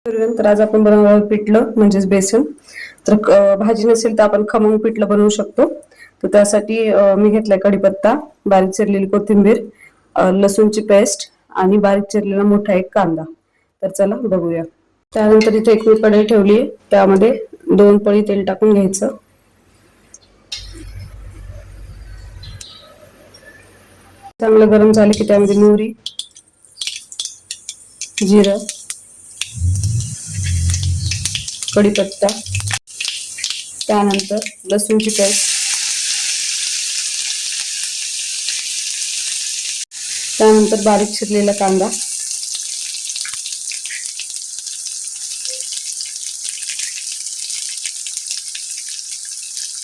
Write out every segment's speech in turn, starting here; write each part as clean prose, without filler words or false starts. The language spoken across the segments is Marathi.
तर आज आपण बनवणार आहोत पिठलं म्हणजेच बेसन. तर भाजी नसेल तर आपण खमंग पिठलं बनवू शकतो. तर त्यासाठी मी घेतलाय कढीपत्ता, बारीक चिरलेली कोथिंबीर, लसूणची पेस्ट आणि बारीक चिरलेला मोठा एक कांदा. तर चला बघूया. त्यानंतर इथे एक कढई ठेवली आहे, त्यामध्ये 2 पळी तेल टाकून घ्यायचं. चांगलं गरम झाले की त्यामध्ये मोहरी, जिरं, कढीपत्ता, त्यानंतर लसूणची पेस्ट, त्यानंतर बारीक चिरलेला कांदा,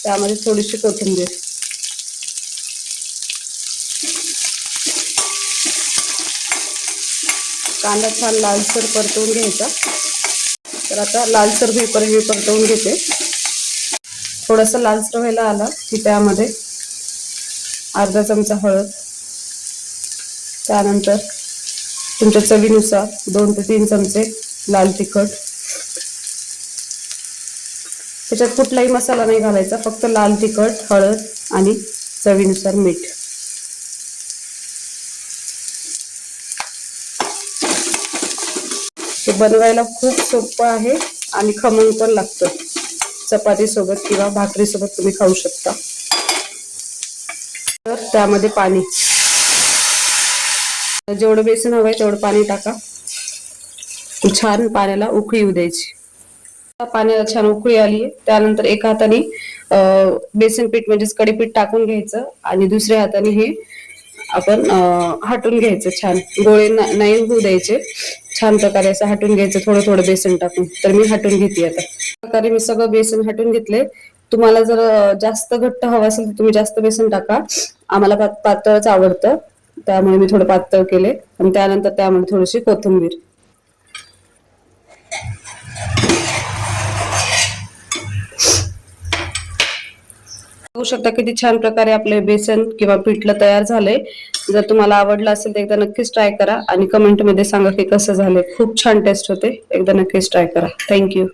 त्यामध्ये थोडीशी कोथिंबीर, कांदा छान लालसर परतवून घ्यायचा. तर आता लालसर होईपर्यंत मी परतवून घेते. थोडासा लालसर व्हायला आला की त्यामध्ये अर्धा चमचा हळद, त्यानंतर तुमच्या चवीनुसार 2 ते 3 चमचे लाल तिखट. त्याच्यात कुठलाही मसाला नाही घालायचा, फक्त लाल तिखट, हळद आणि चवीनुसार मीठ. हे बनवायला खूप सोपं आहे आणि खमंग पण लागतं. चपाती सोबत किंवा भाकरी सोबत तुम्ही खाऊ शकता. तर त्यामध्ये पाणी, जेवढं बेसन हवंय तेवढं पाणी टाका. छान पाण्याला उकळी येऊ द्यायची. पाण्याला छान उकळी आली, त्यानंतर एका हाताने बेसन पीठ म्हणजेच कढीपीठ टाकून घ्यायचं आणि दुसऱ्या हाताने हे आपण हटून घ्यायचं. छान गोळे नाही होऊ द्यायचे, छान प्रकारे असं हटून घ्यायचं थोडं थोडं बेसन टाकून. तर मी हटून घेते. आता प्रकारे मी सगळं बेसन हटून घेतले. तुम्हाला जर जास्त घट्ट हवं असेल तर तुम्ही जास्त बेसन टाका. आम्हाला पातळच आवडतं, त्यामुळे मी थोडं पातळ केले. आणि त्यानंतर त्यामध्ये थोडीशी कोथिंबीर. बघू शकता किती छान प्रकारे आपले बेसन किंवा पिठलं तयार झालंय. जर तुम्हाला आवडलं असेल तर एकदा नक्कीच ट्राय करा आणि कमेंट मध्ये सांगा की कसं झालंय. खूप छान टेस्ट होते, एकदा नक्कीच ट्राय करा. थँक्यू.